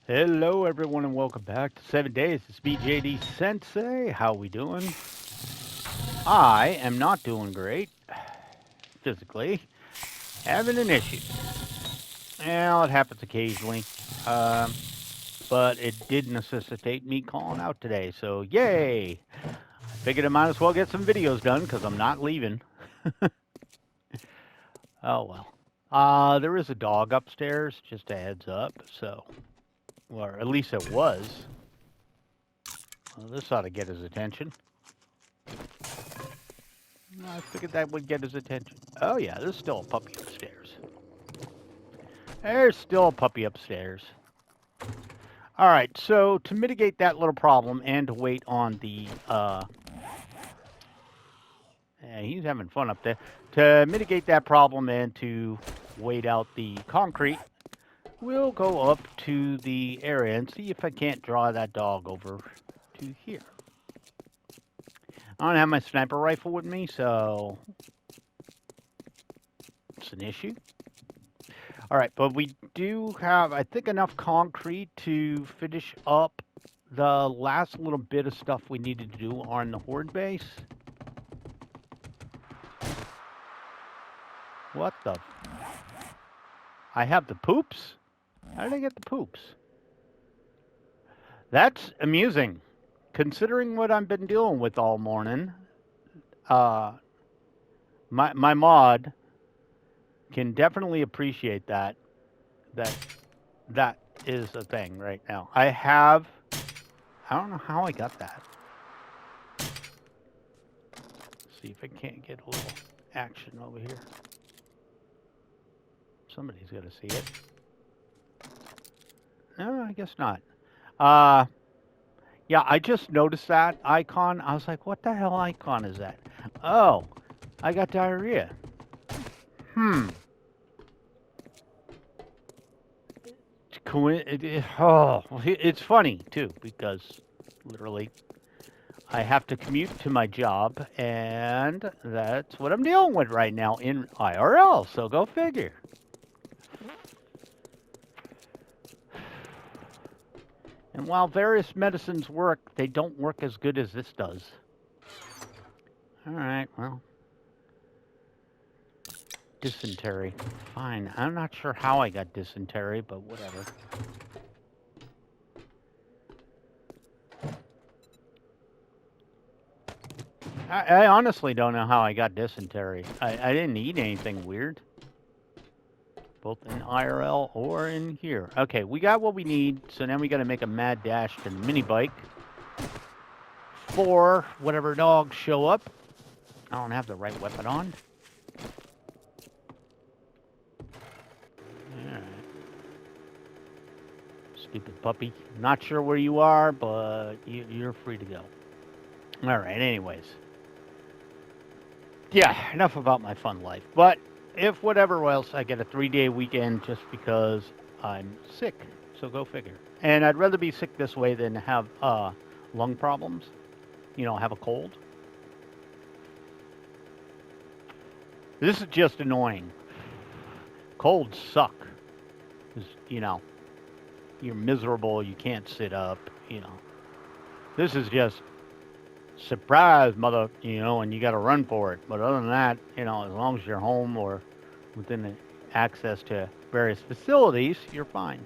Hello, everyone, and welcome back to 7 Days. It's BJD Sensei. How we doing? I am not doing great physically. Having an issue. Well, it happens occasionally, um, but it did necessitate me calling out today. So, yay! I figured I might as well get some videos done because I'm not leaving. Oh well. There is a dog upstairs. Just a heads up. So, or at least it was. Well, this ought to get his attention. I figured that would get his attention. Oh yeah, there's still a puppy upstairs. There's still a puppy upstairs. All right, so to mitigate that little problem and to wait on the, yeah, he's having fun up there. To mitigate that problem and to wait out the concrete, we'll go up to the area and see if I can't draw that dog over to here. I don't have my sniper rifle with me, so it's an issue. All right, but we do have, I think, enough concrete to finish up the last little bit of stuff we needed to do on the horde base. What the? I have the poops? How did I get the poops? That's amusing. Considering what I've been dealing with all morning, my mod can definitely appreciate that. That is a thing right now. I don't know how I got that. Let's see if I can't get a little action over here. Somebody's got to see it. No, I guess not. Yeah, I just noticed that icon. I was like, what the hell icon is that? Oh, I got diarrhea. It's funny, too, because literally I have to commute to my job, and that's what I'm dealing with right now in IRL, so go figure. And while various medicines work, they don't work as good as this does. All right, well. Dysentery. Fine. I'm not sure how I got dysentery, but whatever. I honestly don't know how I got dysentery. I didn't eat anything weird. Both in IRL or in here. Okay, we got what we need, so now we got to make a mad dash to the mini bike. For whatever dogs show up. I don't have the right weapon on. Alright. Stupid puppy. Not sure where you are, but you're free to go. Alright, anyways. Yeah, enough about my fun life. But if whatever else, I get a 3-day weekend just because I'm sick. So go figure. And I'd rather be sick this way than have lung problems. You know, have a cold. This is just annoying. Colds suck. You know, you're miserable. You can't sit up. You know, this is just surprise, mother. You know, and you got to run for it. But other than that, you know, as long as you're home or within the access to various facilities, you're fine.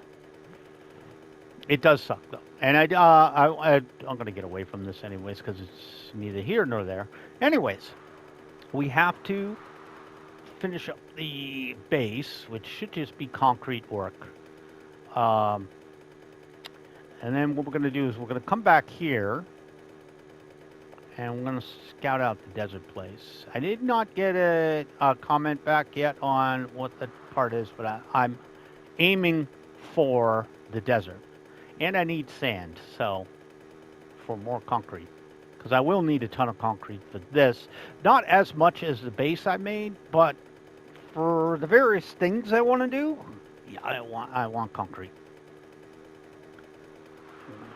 It does suck though, and I'm gonna get away from this anyways because it's neither here nor there. Anyways, we have to finish up the base, which should just be concrete work. And then what we're going to do is we're going to come back here, and we're going to scout out the desert place. I did not get a comment back yet on what the part is, but I'm aiming for the desert. And I need sand, so for more concrete. Because I will need a ton of concrete for this. Not as much as the base I made, but for the various things I want to do, yeah, I want concrete.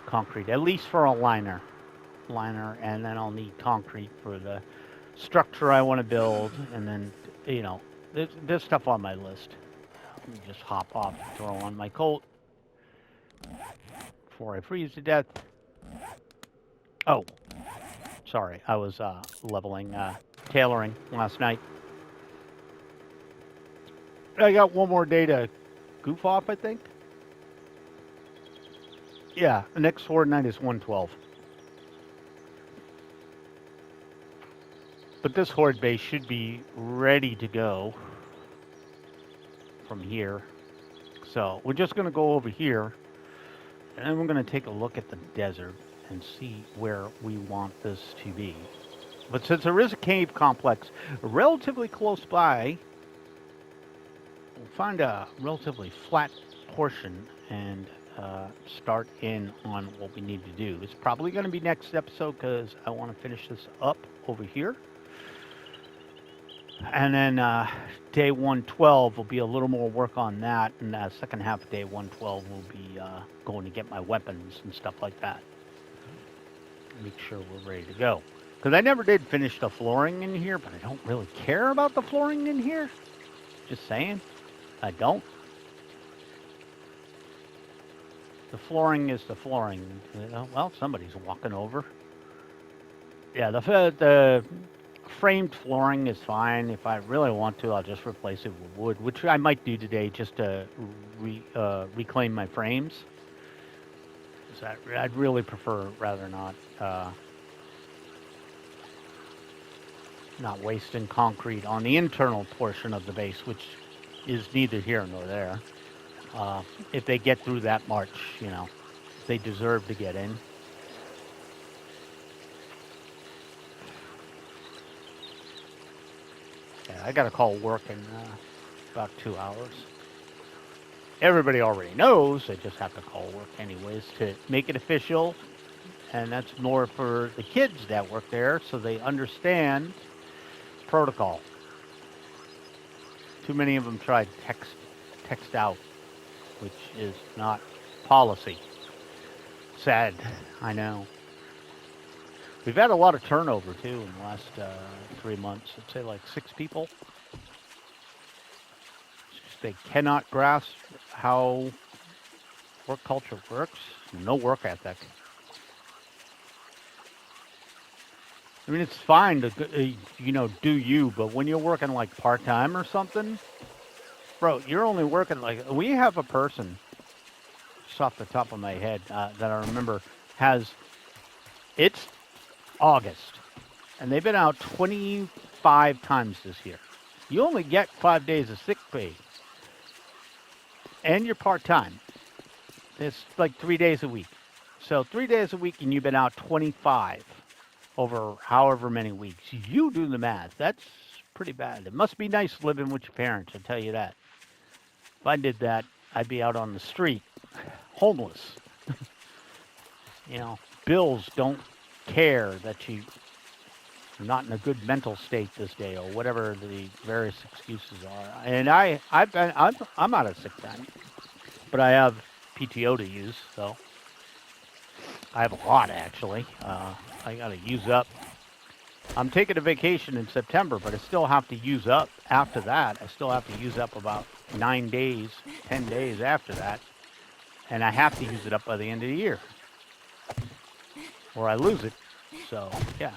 Concrete, at least for a liner, and then I'll need concrete for the structure I want to build, and then, you know, there's stuff on my list. Let me just hop off and throw on my coat. before I freeze to death. Oh, sorry. I was leveling, tailoring last night. I got one more day to goof off, I think. Yeah, the next horde night is 112. But this horde base should be ready to go from here. So we're just going to go over here, and then we're going to take a look at the desert and see where we want this to be. But since there is a cave complex relatively close by, we'll find a relatively flat portion and start in on what we need to do. It's probably going to be next episode because I want to finish this up over here. And then day 112 will be a little more work on that, and the second half of day 112 will be going to get my weapons and stuff like that. Make sure we're ready to go. Because I never did finish the flooring in here, but I don't really care about the flooring in here. Just saying. I don't. The flooring is the flooring. Well, somebody's walking over. Yeah, the framed flooring is fine. If I really want to, I'll just replace it with wood, which I might do today just to reclaim my frames. I'd really prefer rather not wasting concrete on the internal portion of the base, which is neither here nor there. If they get through that march, you know, they deserve to get in. Yeah, I got to call work in about 2 hours. Everybody already knows. I just have to call work anyways to make it official. And that's more for the kids that work there so they understand protocol. Too many of them tried text out, which is not policy. Sad, I know. We've had a lot of turnover, too, in the last 3 months. I'd say like 6 people. They cannot grasp how work culture works. No work ethic. I mean, it's fine to, do you, but when you're working like part-time or something, bro, you're only working like, we have a person, just off the top of my head, that I remember it's August, and they've been out 25 times this year. You only get 5 days of sick pay. And you're part-time. It's like 3 days a week. So 3 days a week and you've been out 25 over however many weeks. You do the math. That's pretty bad. It must be nice living with your parents, I'll tell you that. If I did that, I'd be out on the street, homeless. Bills don't care that you're not in a good mental state this day or whatever the various excuses are. And I'm out of sick time, but I have PTO to use, so I have a lot actually. I got to use up. I'm taking a vacation in September, but I still have to use up after that. I still have to use up about 9 days, 10 days after that, and I have to use it up by the end of the year, or I lose it. So yeah.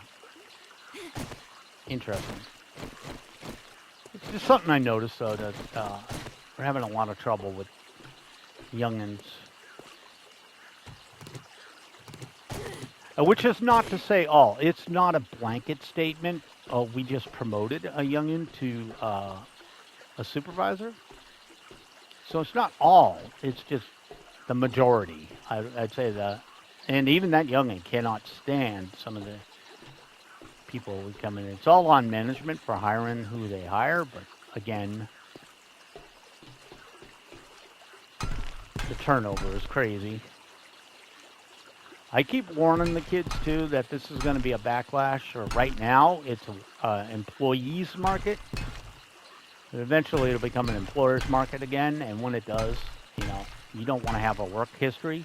Interesting. It's just something I noticed, though, that we're having a lot of trouble with youngins. Which is not to say all. It's not a blanket statement. We just promoted a youngin to a supervisor. So it's not all. It's just the majority. I'd say that. And even that youngin cannot stand some of the people we come in. It's all on management for hiring who they hire, but again, the turnover is crazy. I keep warning the kids too that this is going to be a backlash, or right now it's an employees market. But eventually it'll become an employer's market again, and when it does, you don't want to have a work history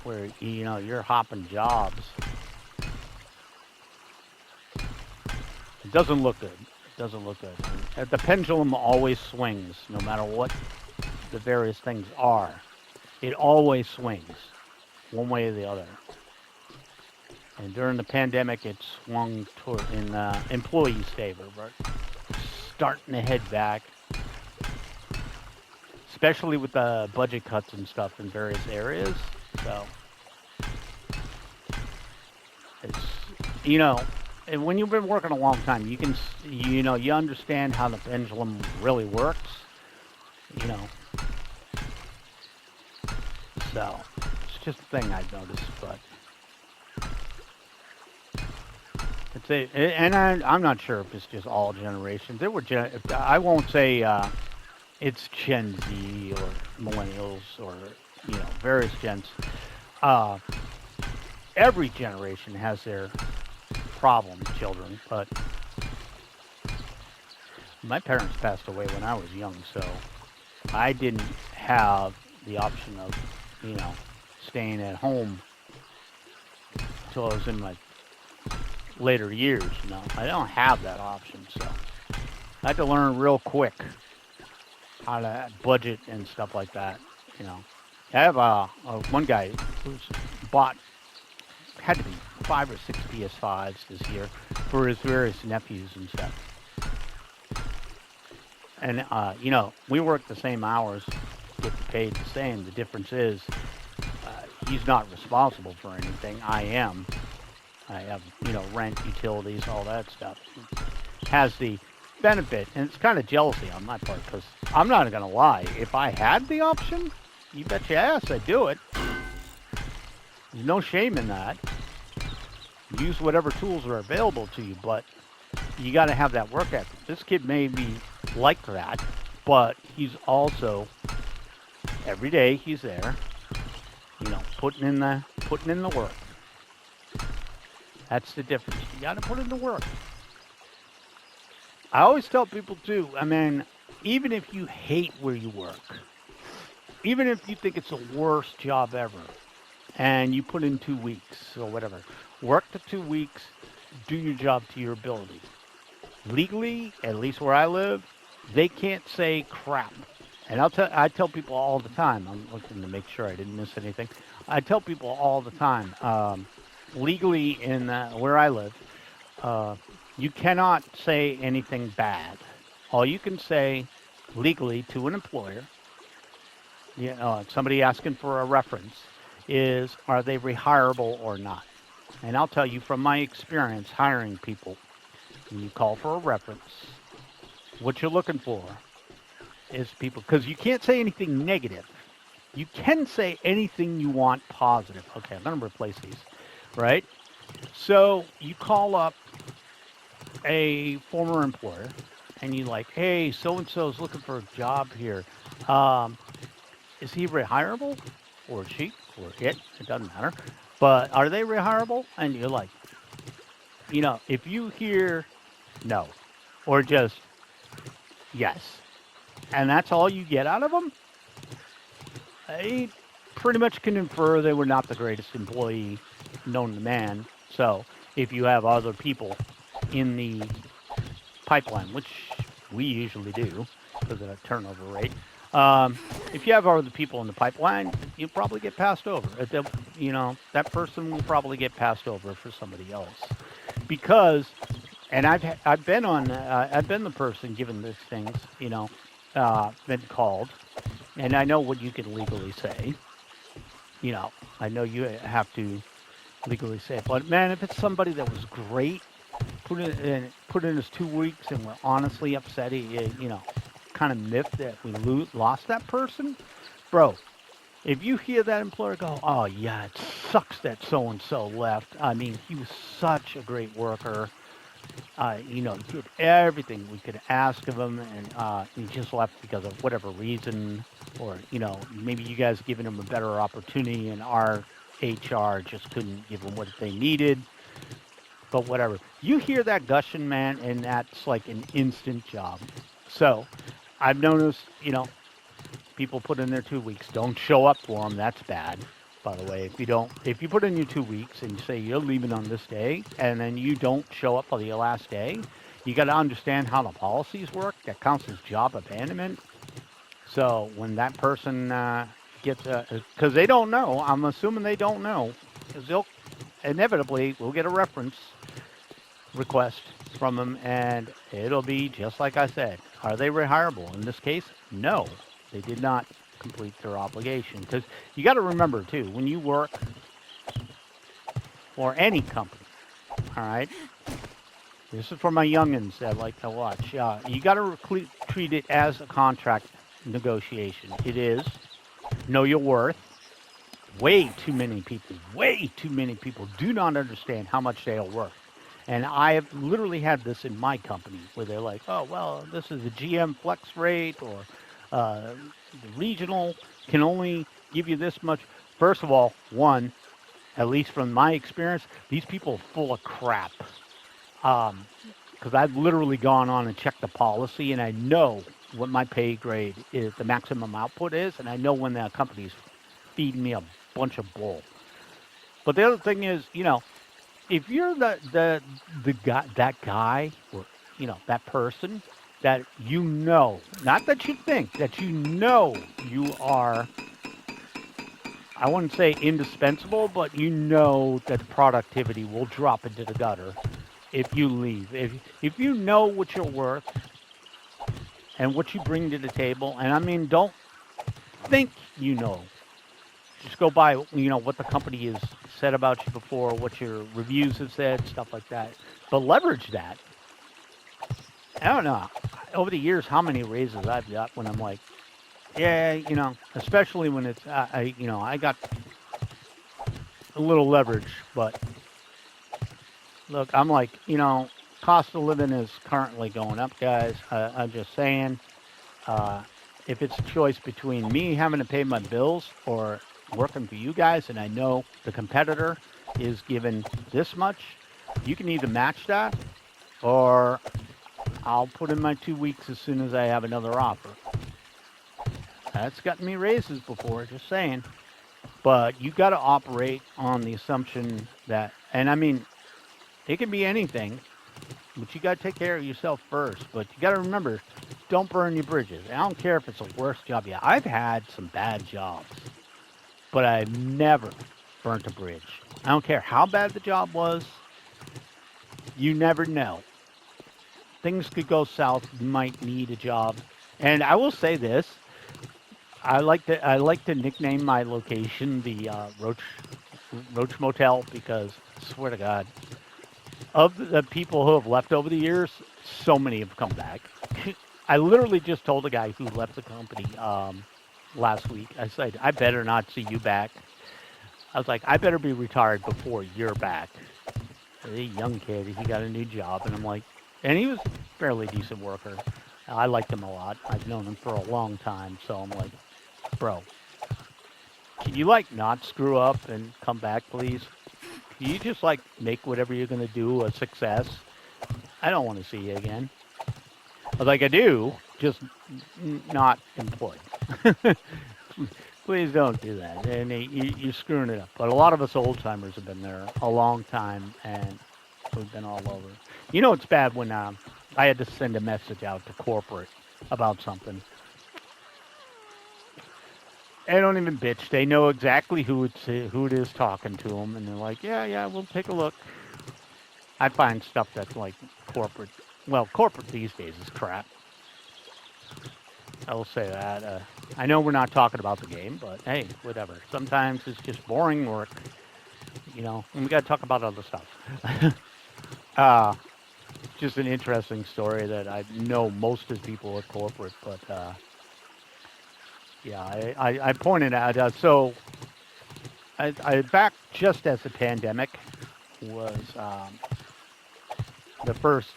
where you're hopping jobs. It doesn't look good. It doesn't look good. The pendulum always swings, no matter what the various things are. It always swings one way or the other. And during the pandemic, it swung toward in employees' favor, but starting to head back, especially with the budget cuts and stuff in various areas. So it's, you know, and when you've been working a long time, you can, you understand how the pendulum really works, you know. So it's just a thing I've noticed, but and I'm not sure if it's just all generations. I won't say it's Gen Z or millennials or various gens. Uh, every generation has their problems, children. But my parents passed away when I was young, so I didn't have the option of staying at home until I was in my later years. I don't have that option, so I had to learn real quick how to budget and stuff like that. I have one guy who's bought had to be 5 or 6 PS5s this year for his various nephews and stuff. And we work the same hours, get paid the same. The difference is he's not responsible for anything. I am. I have rent, utilities, all that stuff. Has the benefit, and it's kind of jealousy on my part, because I'm not going to lie. If I had the option, you bet your ass I'd do it. There's no shame in that. Use whatever tools are available to you, but you got to have that work ethic. This kid may be like that, but he's also every day he's there, putting in the work. That's the difference. You got to put in the work. I always tell people too, even if you hate where you work, even if you think it's the worst job ever, and you put in 2 weeks or whatever, work the 2 weeks, do your job to your ability. Legally, at least where I live, they can't say crap. And I tell people all the time, I'm looking to make sure I didn't miss anything. I tell people all the time, legally in where I live, you cannot say anything bad. All you can say legally to an employer, somebody asking for a reference, is are they rehireable or not? And I'll tell you from my experience hiring people, when you call for a reference, what you're looking for is people, because you can't say anything negative. You can say anything you want positive. Okay, I'm going to replace these, right? So you call up a former employer and you like, hey, so-and-so is looking for a job here. Is he rehireable or she or it? It doesn't matter. But are they rehireable? And you're like, if you hear no or just yes, and that's all you get out of them, they pretty much can infer they were not the greatest employee known to man. So if you have other people in the pipeline, which we usually do because of the turnover rate, if you have other people in the pipeline, you'll probably get passed over. That person will probably get passed over for somebody else. Because, and I've been the person given these things, been called, and I know what you can legally say. I know you have to legally say it, but man, if it's somebody that was great, put in his 2 weeks, and we're honestly upset, kind of miffed that we lost that person, bro. If you hear that employer go, oh yeah, it sucks that so and so left. He was such a great worker. He did everything we could ask of him, and he just left because of whatever reason, or maybe you guys giving him a better opportunity, and our HR just couldn't give him what they needed. But whatever, you hear that gushing, man, and that's like an instant job. So I've noticed, people put in their 2 weeks, don't show up for them. That's bad. By the way, if you put in your 2 weeks and you say you're leaving on this day, and then you don't show up for your last day, you got to understand how the policies work. That counts as job abandonment. So when that person get because they don't know. I'm assuming they don't know, because they'll inevitably we'll get a reference request from them, and it'll be just like I said. Are they rehireable? In this case, no, they did not complete their obligation. Because you got to remember too, when you work for any company, all right. This is for my youngins that like to watch. You got to treat it as a contract negotiation. It is. Know your worth. Way too many people do not understand how much they are worth. And I have literally had this in my company where they're like, oh, well, this is the GM flex rate, or the regional can only give you this much. First of all, one, at least from my experience, these people are full of crap. Because I've literally gone on and checked the policy, and I know what my pay grade is, the maximum output is, and I know when that company's feeding me a bunch of bull. But the other thing is, if you're the guy, that guy, or that person that not that you think, that you are, I wouldn't say indispensable, but that productivity will drop into the gutter if you leave. If you know what you're worth and what you bring to the table, and I mean, don't think just go by what the company has said about you before, what your reviews have said, stuff like that, but leverage that. I don't know over the years how many raises I've got when I'm like, yeah, especially when it's I got a little leverage, but look, I'm like, cost of living is currently going up, guys. I'm just saying, if it's a choice between me having to pay my bills or working for you guys, and I know the competitor is given this much, you can either match that, or I'll put in my 2 weeks as soon as I have another offer. That's gotten me raises before, just saying. But you got to operate on the assumption that, and I mean, it can be anything, but you got to take care of yourself first. But you got to remember, don't burn your bridges. I don't care if it's the worst job. Yeah, I've had some bad jobs, but I've never burnt a bridge. I don't care how bad the job was. You never know. Things could go south. You might need a job. And I will say this. I like to nickname my location the Roach Motel, because I swear to God, of the people who have left over the years, so many have come back. I literally just told a guy who left the company last week, I said, I better not see you back. I was like, I better be retired before you're back. A young kid, he got a new job, and I'm like, and he was a fairly decent worker. I liked him a lot. I've known him for a long time, so I'm like, bro, can you not screw up and come back, please? Can you just make whatever you're going to do a success? I don't want to see you again. I was like, I do, just not employed. Please don't do that. And you're screwing it up. But a lot of us old timers have been there a long time, and we've been all over. It's bad when I had to send a message out to corporate about something. They don't even bitch. They know exactly who it is talking to them, and they're like, yeah, we'll take a look. I find stuff that's like corporate. Well, corporate these days is crap. I will say that. I know we're not talking about the game, but hey, whatever. Sometimes it's just boring work, and we got to talk about other stuff. Just an interesting story that I know most of the people at corporate, but yeah, I pointed out. So I back just as the pandemic was the first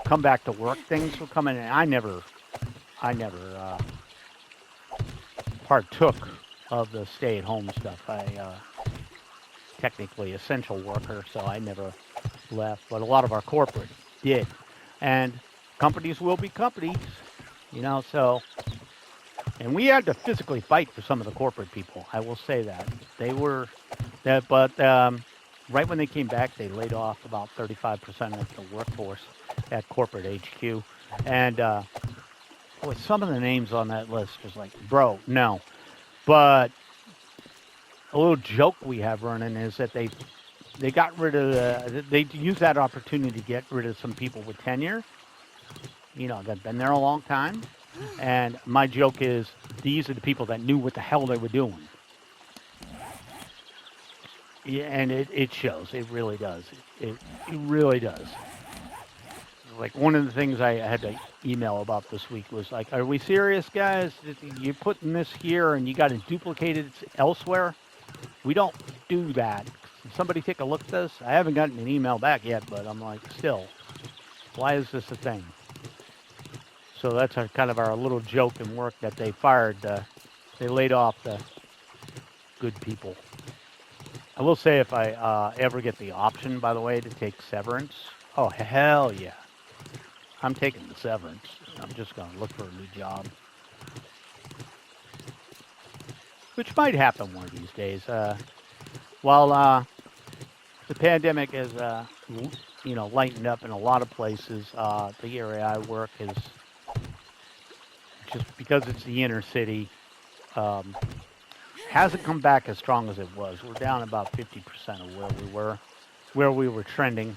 come back to work things were coming, and I never partook of the stay-at-home stuff. I technically essential worker, so I never left. But a lot of our corporate did, and companies will be companies, So, and we had to physically fight for some of the corporate people. I will say that they were that, but right when they came back, they laid off about 35% of the workforce at corporate HQ, and with some of the names on that list was like, bro, no. But a little joke we have running is that they got rid of they used that opportunity to get rid of some people with tenure, that've been there a long time. And my joke is these are the people that knew what the hell they were doing. Yeah, and it shows. It really does. It really does. Like one of the things I had to email about this week was like, are we serious, guys? You're putting this here and you got to duplicate it elsewhere? We don't do that. Did somebody take a look at this? I haven't gotten an email back yet, but I'm like, still, why is this a thing? So that's kind of our little joke in work that they they laid off the good people. I will say if I ever get the option, by the way, to take severance, oh, hell yeah. I'm taking the severance. I'm just going to look for a new job. Which might happen one of these days. While the pandemic has, lightened up in a lot of places, the area I work is just because it's the inner city, hasn't come back as strong as it was. We're down about 50% of where we were trending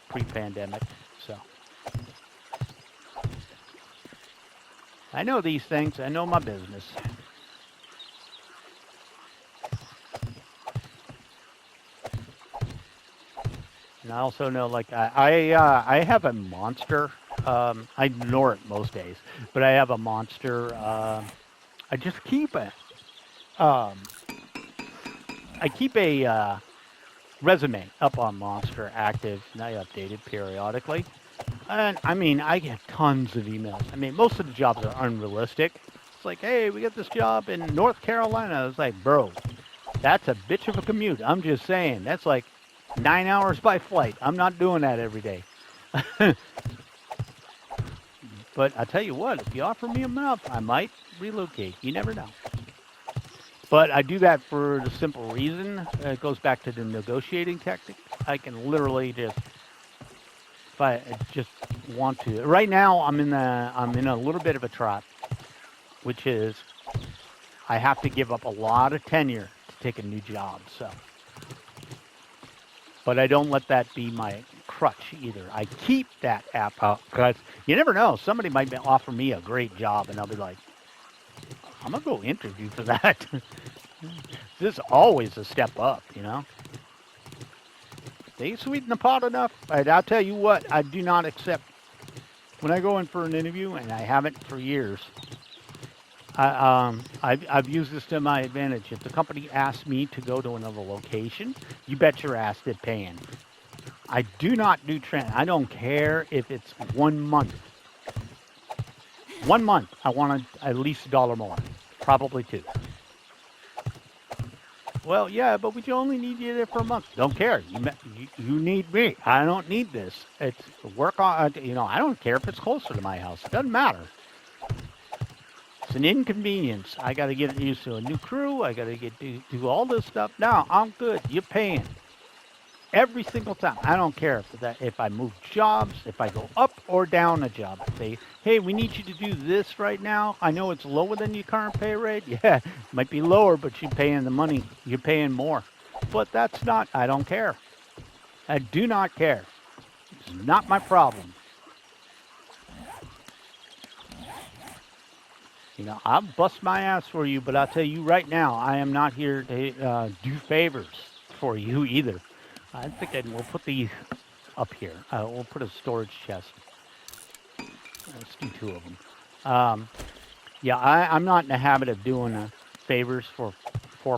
pre-pandemic. So I know these things. I know my business. And I also know, like, I have a monster. I ignore it most days, but I have a monster. I just keep it. I keep a resume up on Monster active, and I update it periodically. And I mean, I get tons of emails. I mean, most of the jobs are unrealistic. It's like, hey, we got this job in North Carolina. It's like, bro, that's a bitch of a commute. I'm just saying, that's like 9 hours by flight. I'm not doing that every day. But I tell you what, if you offer me enough, I might relocate. You never know. But I do that for the simple reason. It goes back to the negotiating tactic. I can literally just, if I just want to. Right now, I'm in a little bit of a trap, which is I have to give up a lot of tenure to take a new job. So, but I don't let that be my crutch either. I keep that app out because you never know. Somebody might offer me a great job, and I'll be like, I'm gonna go interview for that. This is always a step up, They sweeten the pot enough. I'll tell you what, I do not accept when I go in for an interview, and I haven't for years. I've used this to my advantage. If the company asks me to go to another location, you bet your ass they're paying. I do not do trend. I don't care if it's 1 month. 1 month, I want at least $1 more, probably 2. Well, yeah, but we only need you there for a month. Don't care. You need me. I don't need this. It's work on. I don't care if it's closer to my house. It doesn't matter. It's an inconvenience. I got to get used to a new crew. I got to do all this stuff. No, I'm good. You're paying every single time. I don't care if I move jobs, if I go up or down a job. If they, hey, we need you to do this right now. I know it's lower than your current pay rate. Yeah, it might be lower, but you're paying the money. You're paying more. But that's not, I don't care. I do not care. It's not my problem. I'll bust my ass for you, but I'll tell you right now, I am not here to do favors for you either. I think we'll put these up here. We'll put a storage chest. Let's do 2 of them. Yeah, I'm not in the habit of doing favors for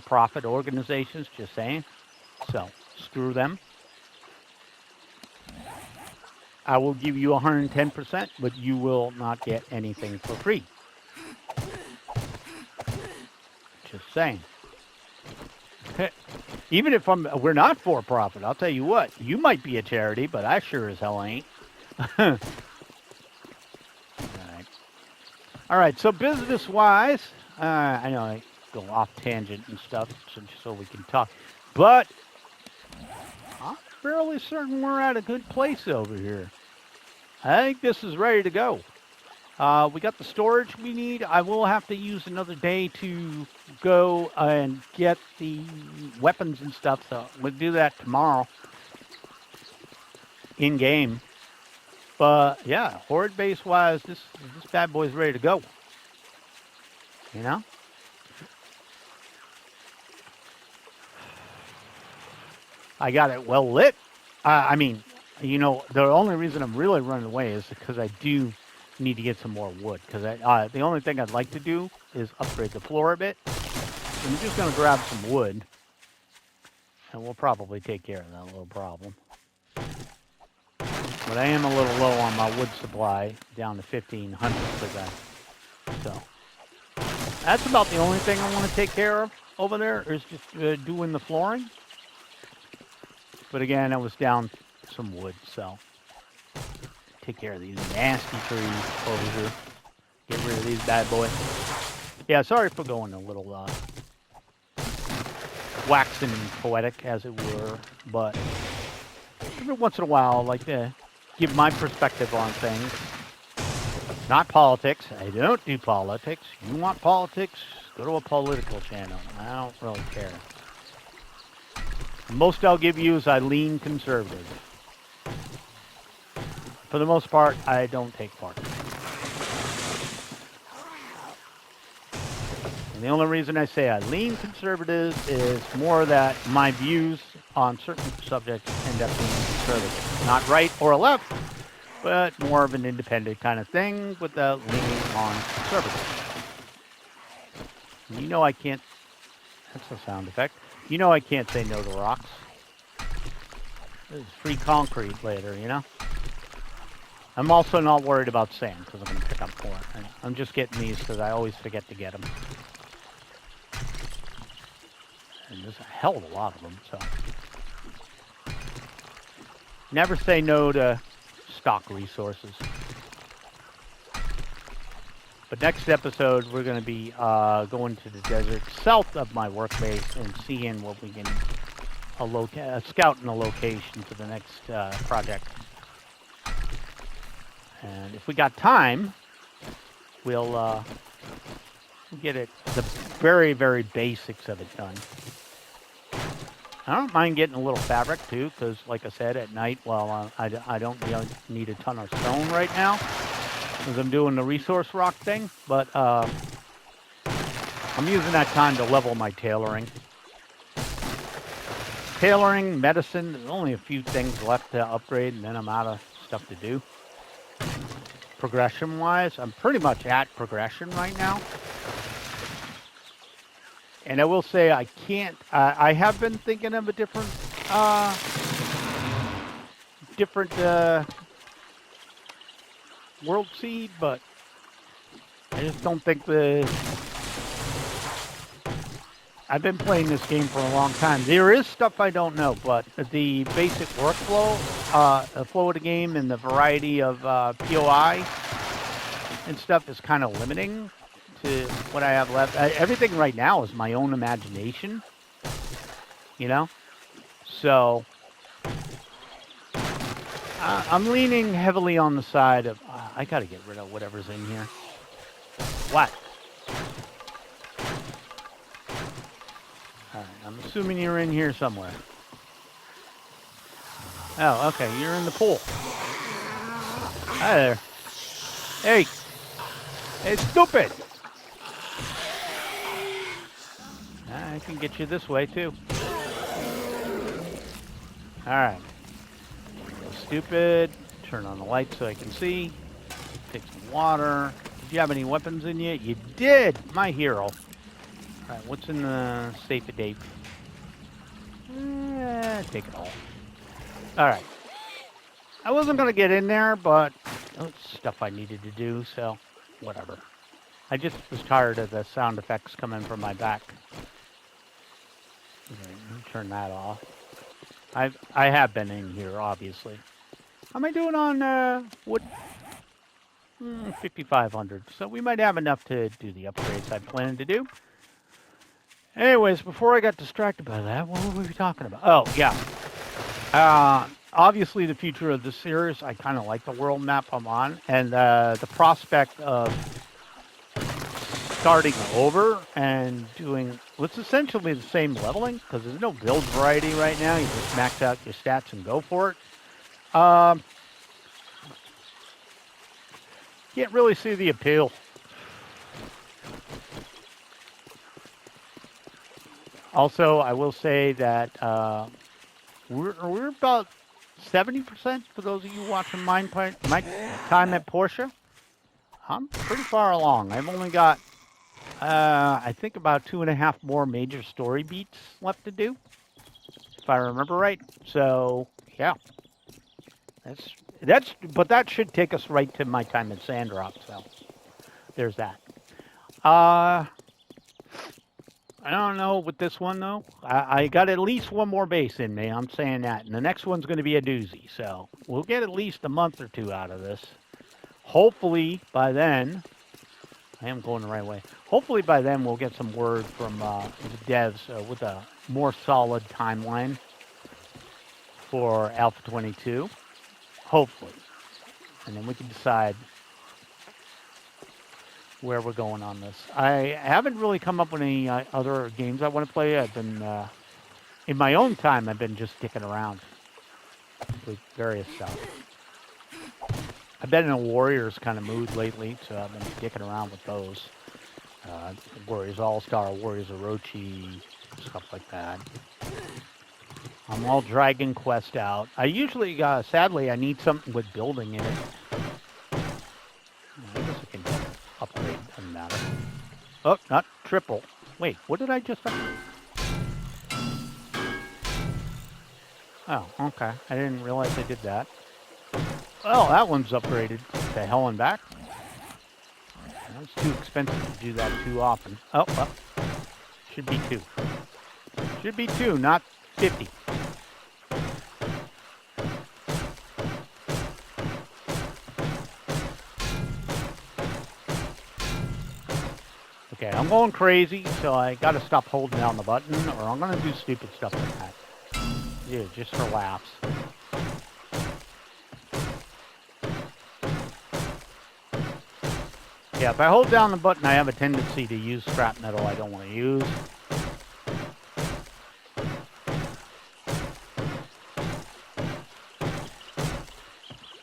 profit organizations, just saying. So, screw them. I will give you 110%, but you will not get anything for free. Just saying. Even if we're not for profit, I'll tell you what, you might be a charity, but I sure as hell ain't. All right, so business-wise, I know I go off tangent and stuff so we can talk, but I'm fairly certain we're at a good place over here. I think this is ready to go. We got the storage we need. I will have to use another day to go and get the weapons and stuff, so we'll do that tomorrow in game. But yeah, horde base wise, this bad boy's ready to go. You know? I got it well lit. I mean, you know, the only reason I'm really running away is because I do need to get some more wood. Because the only thing I'd like to do is upgrade the floor a bit. So I'm just going to grab some wood, and we'll probably take care of that little problem. But I am a little low on my wood supply, down to 1,500%. So that's about the only thing I want to take care of over there is just doing the flooring. But again, I was down some wood, so take care of these nasty trees over here. Get rid of these bad boys. Yeah, sorry for going a little waxing poetic, as it were, but every once in a while, I like to give my perspective on things. Not politics. I don't do politics. You want politics? Go to a political channel. I don't really care. The most I'll give you is I lean conservative. For the most part, I don't take part. And the only reason I say I lean conservative is more that my views on certain subjects end up being conservative. Not right or left, but more of an independent kind of thing without leaning on conservative. You know I can't... That's a sound effect. You know I can't say no to rocks. There's free concrete later, you know? I'm also not worried about sand because I'm going to pick up more. I'm just getting these because I always forget to get them. And there's a hell of a lot of them, so. Never say no to stock resources. But next episode, we're going to be going to the desert south of my work base and seeing what we can scouting a location for the next project. And if we got time, we'll get it the very, very basics of it done. I don't mind getting a little fabric too, because like I said, at night, well, I don't really need a ton of stone right now, because I'm doing the resource rock thing, but I'm using that time to level my tailoring. Tailoring, medicine, there's only a few things left to upgrade, and then I'm out of stuff to do. Progression-wise, I'm pretty much at progression right now. And I will say I can't, I have been thinking of a different world seed, but I just don't think I've been playing this game for a long time. There is stuff I don't know, but the basic workflow, the flow of the game and the variety of POI and stuff is kind of limiting to what I have left. Everything right now is my own imagination, you know? So I'm leaning heavily on the side of, I got to get rid of whatever's in here. What? All right, I'm assuming you're in here somewhere. Oh, okay, you're in the pool. Hi there. Hey. Hey, stupid. I can get you this way, too. All right. Stupid. Turn on the light so I can see. Take some water. Did you have any weapons in you? You did! My hero. All right, what's in the safe at date? Take it all. All right. I wasn't going to get in there, but it's stuff I needed to do, so whatever. I just was tired of the sound effects coming from my back. Okay, turn that off. I have been in here, obviously. How am I doing on wood? 5,500. So we might have enough to do the upgrades I planned to do. Anyways, before I got distracted by that, what were we talking about? Oh, yeah. obviously the future of this series. I kind of like the world map I'm on, and the prospect of starting over and doing what's essentially the same leveling because there's no build variety right now. You just max out your stats and go for it. Can't really see the appeal. Also, I will say that we're about 70% for those of you watching my time at Porsche. I'm pretty far along. I've only got, I think, about 2.5 more major story beats left to do, if I remember right. So, yeah, but that should take us right to my time at Sandrock. So, there's that. I don't know with this one, though. I got at least one more base in me. I'm saying that. And the next one's going to be a doozy. So we'll get at least a month or two out of this. Hopefully, by then, I am going the right way. Hopefully, by then, we'll get some word from the devs with a more solid timeline for Alpha 22. Hopefully. And then we can decide where we're going on this. I haven't really come up with any other games I want to play. I've been, in my own time, I've been just sticking around with various stuff. I've been in a Warriors kind of mood lately, so I've been sticking around with those. Warriors All-Star, Warriors Orochi, stuff like that. I'm all Dragon Quest out. I usually, sadly, I need something with building in it. I guess I can upgrade, doesn't matter. Oh, not triple. Wait, what did I just upgrade? Oh, okay. I didn't realize I did that. Well, that one's upgraded to hell and back. It's too expensive to do that too often. Oh, well. Should be 2. Should be 2, not 50. Okay, I'm going crazy, so I gotta stop holding down the button, or I'm gonna do stupid stuff like that. Yeah, just for laughs. Yeah, if I hold down the button, I have a tendency to use scrap metal I don't want to use.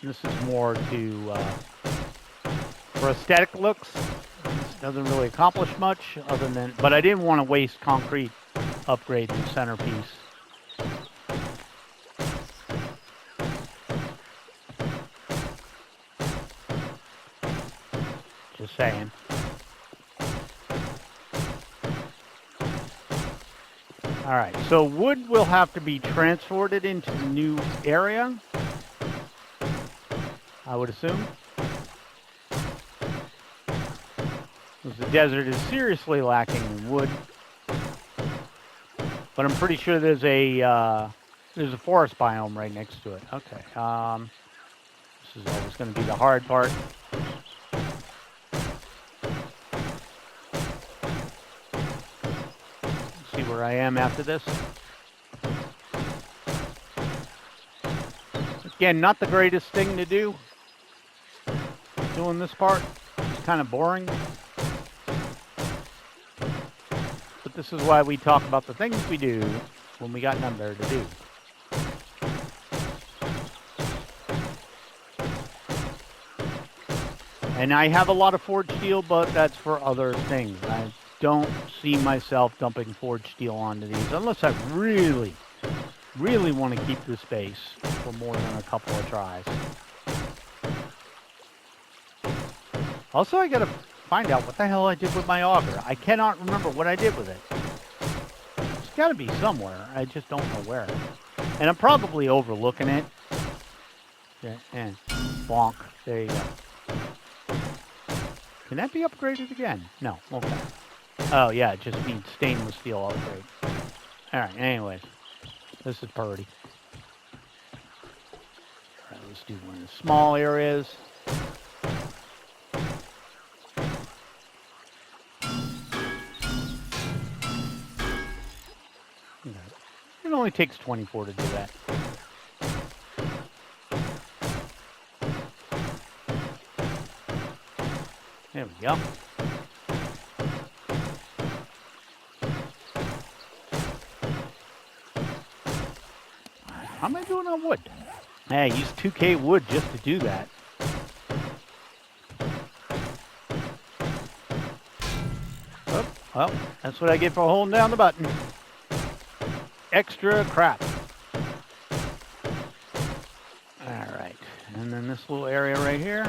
This is more to, for aesthetic looks. This doesn't really accomplish much other than, but I didn't want to waste concrete upgrade the centerpiece. Just saying. All right, so wood will have to be transported into the new area, I would assume. Because the desert is seriously lacking in wood. But I'm pretty sure there's a forest biome right next to it. Okay. This is always going to be the hard part. Let's see where I am after this. Again, not the greatest thing to do. Doing this part. It's kind of boring. But this is why we talk about the things we do when we got none better to do. And I have a lot of forged steel, but that's for other things. I don't see myself dumping forged steel onto these unless I really, really want to keep this base for more than a couple of tries. Also, I gotta find out what the hell I did with my auger. I cannot remember what I did with it. It's gotta be somewhere. I just don't know where. And I'm probably overlooking it. Yeah, bonk. There you go. Can that be upgraded again? No. Okay. Oh, yeah, it just needs stainless steel upgrade. Alright, anyways. This is pretty. Alright, let's do one of the small areas. Okay. It only takes 24 to do that. go. How am I doing on wood? Hey, I used 2K wood just to do that. Oh, well, that's what I get for holding down the button. Extra crap. Alright, and then this little area right here.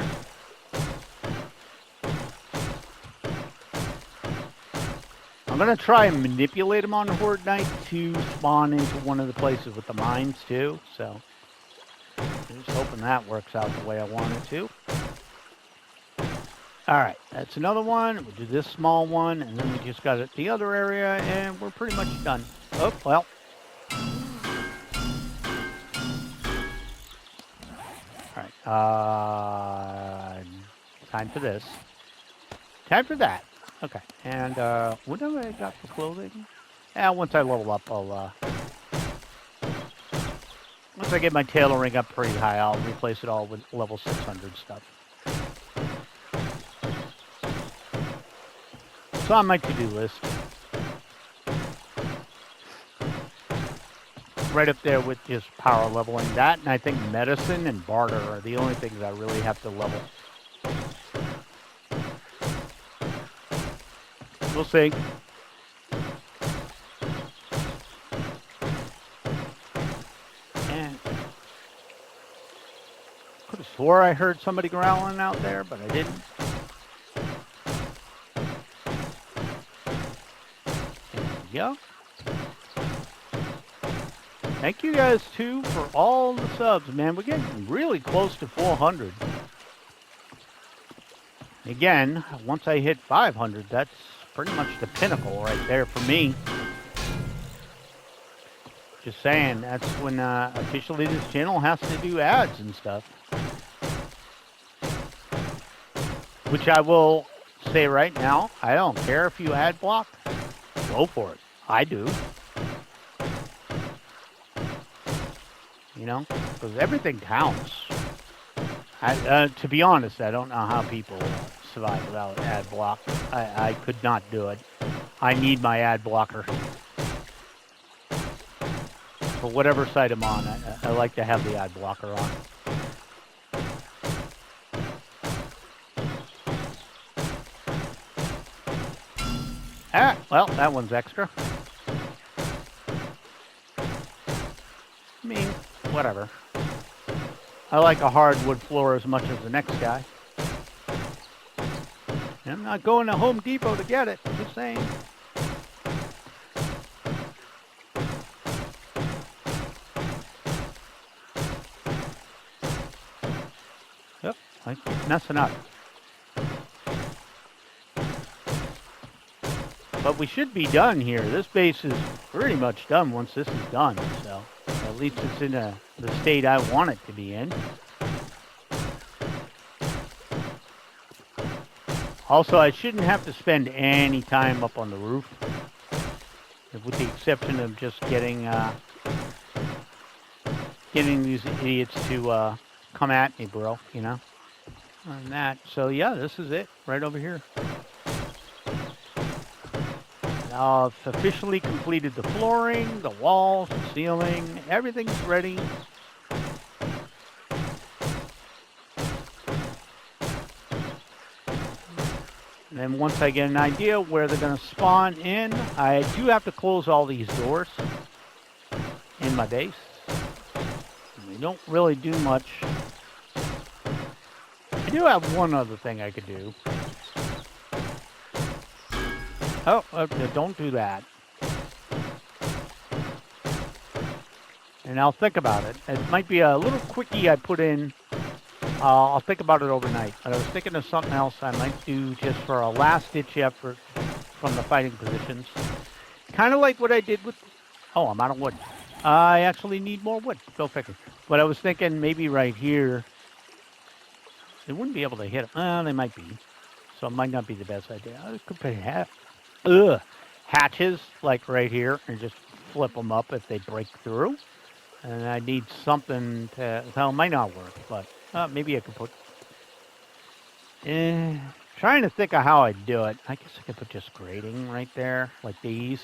I'm going to try and manipulate them on Horde Night to spawn into one of the places with the mines too, so I'm just hoping that works out the way I want it to. Alright, that's another one. We'll do this small one, and then we just got it the other area, and we're pretty much done. Oh, well. Alright, time for this. Time for that. Okay, and what have I got for clothing? Yeah, once I level up, I'll, once I get my tailoring up pretty high, I'll replace it all with level 600 stuff. It's on my to-do list. Right up there with just power leveling. That, and I think medicine and barter are the only things I really have to level. We'll see. And could have swore I heard somebody growling out there, but I didn't. There we go. Thank you guys, too, for all the subs, man. We're getting really close to 400. Again, once I hit 500, that's pretty much the pinnacle right there for me. Just saying, that's when officially this channel has to do ads and stuff. Which I will say right now, I don't care if you ad block. Go for it. I do. You know, because everything counts. To be honest, I don't know how people survive without ad block. I could not do it. I need my ad blocker. For whatever site I'm on, I like to have the ad blocker on. Ah, well, that one's extra. I mean, whatever. I like a hardwood floor as much as the next guy. And I'm not going to Home Depot to get it, just saying. Yep, I keep messing up. But we should be done here. This base is pretty much done once this is done, so at least it's in the state I want it to be in. Also, I shouldn't have to spend any time up on the roof, with the exception of just getting these idiots to come at me, bro, you know? And that, so yeah, this is it, right over here. Now I've officially completed the flooring, the walls, the ceiling, everything's ready. And then once I get an idea where they're going to spawn in, I do have to close all these doors in my base. We don't really do much. I do have one other thing I could do. Oh, don't do that. And I'll think about it. It might be a little quickie I put in. I'll think about it overnight. But I was thinking of something else I might do just for a last-ditch effort from the fighting positions. Kind of like what I did with... Oh, I'm out of wood. I actually need more wood. Go figure. But I was thinking maybe right here. They wouldn't be able to hit them. Well, they might be. So it might not be the best idea. I could put hatches, like right here, and just flip them up if they break through. And I need something to... Well, it might not work, but maybe I could put... Trying to think of how I'd do it. I guess I could put just grading right there, like these,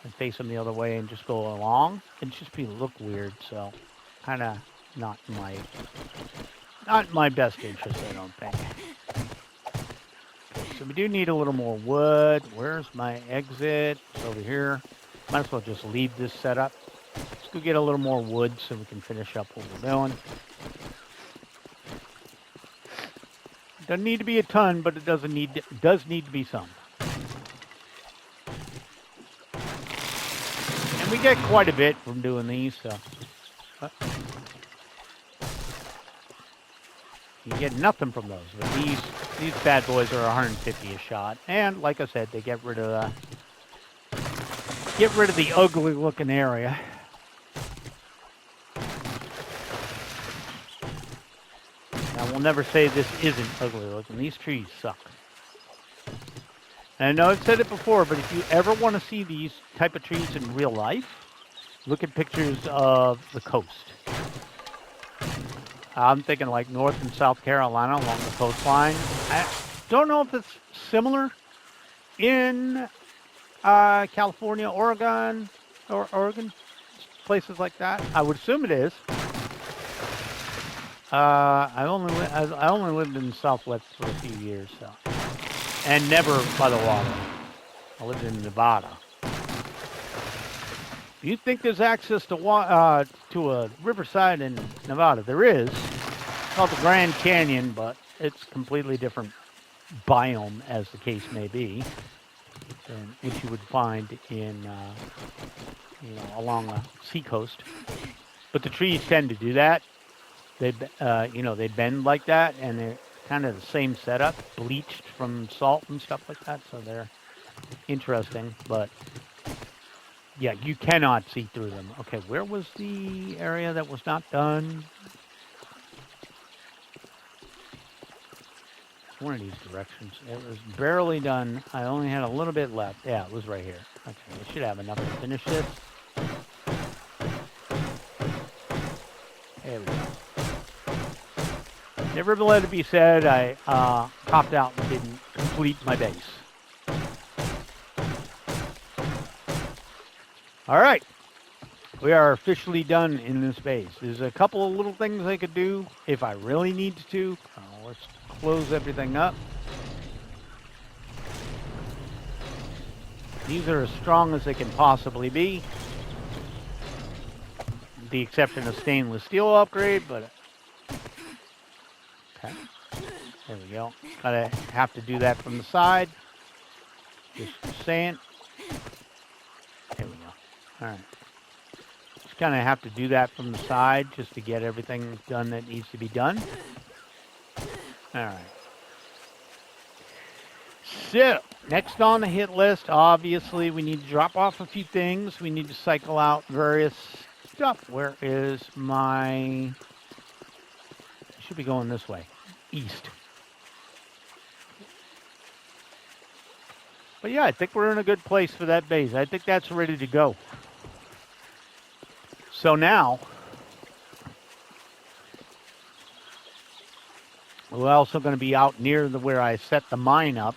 and face them the other way and just go along. It'd just look weird, so kind of not in my best interest, I don't think. Okay, so we do need a little more wood. Where's my exit? It's over here. Might as well just leave this set up. Let's go get a little more wood so we can finish up what we're doing. Doesn't need to be a ton, but it does need to be some. And we get quite a bit from doing these, so. You get nothing from those, but these bad boys are 150 a shot, and like I said, they get rid of the ugly looking area. I will never say this isn't ugly looking. These trees suck. And I know I've said it before, but if you ever want to see these type of trees in real life, look at pictures of the coast. I'm thinking like North and South Carolina along the coastline. I don't know if it's similar in California, Oregon, places like that. I would assume it is. I only lived in the Southwest for a few years, so, and never by the water. I lived in Nevada. You think there's access to a riverside in Nevada? There is. It's called the Grand Canyon, but it's completely different biome, as the case may be, than what you would find in along the seacoast. But the trees tend to do that. They bend like that, and they're kind of the same setup, bleached from salt and stuff like that. So they're interesting, but yeah, you cannot see through them. Okay, where was the area that was not done? One of these directions. It was barely done. I only had a little bit left. Yeah, it was right here. Okay, we should have enough to finish this. There we go. Never let it be said I topped out and didn't complete my base. All right, we are officially done in this base. There's a couple of little things I could do if I really need to. Let's close everything up. These are as strong as they can possibly be. With the exception of stainless steel upgrade, but okay. There we go. Gotta have to do that from the side. Just saying. There we go. All right. Just kind of have to do that from the side just to get everything done that needs to be done. All right. So, next on the hit list, obviously, we need to drop off a few things. We need to cycle out various stuff. Where is my... I should be going this way. East. But yeah, I think we're in a good place for that base. I think that's ready to go. So now, we're also going to be out near where I set the mine up,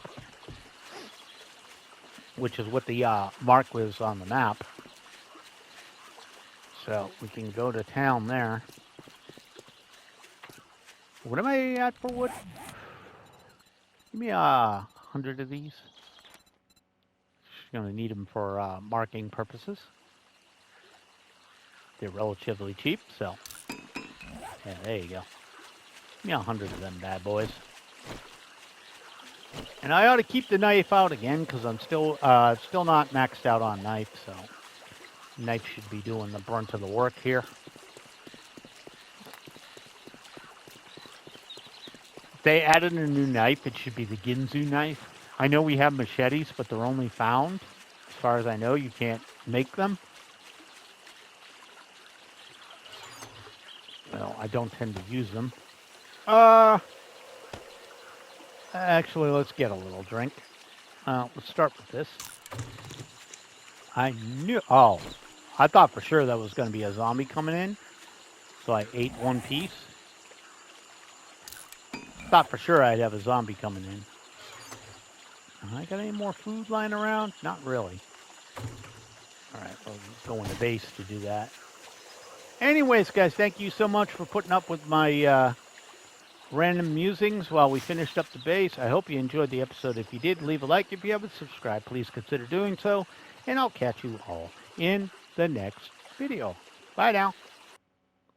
which is what the mark was on the map. So we can go to town there. What am I at for wood? Give me 100 of these. Just going to need them for marking purposes. They're relatively cheap, so yeah, there you go. Give me 100 of them bad boys. And I ought to keep the knife out again because I'm still not maxed out on knife, so knife should be doing the brunt of the work here. If they added a new knife, it should be the Ginzu knife. I know we have machetes, but they're only found. As far as I know, you can't make them. Well, I don't tend to use them. Actually, let's get a little drink. Let's start with this. I thought for sure that was going to be a zombie coming in. So I ate one piece. Thought for sure I'd have a zombie coming in. I got any more food lying around? Not really. All right, we'll go in the base to do that. Anyways, guys, thank you so much for putting up with my random musings while we finished up the base. I hope you enjoyed the episode. If you did, leave a like. If you haven't subscribed, please consider doing so. And I'll catch you all in the next video. Bye now.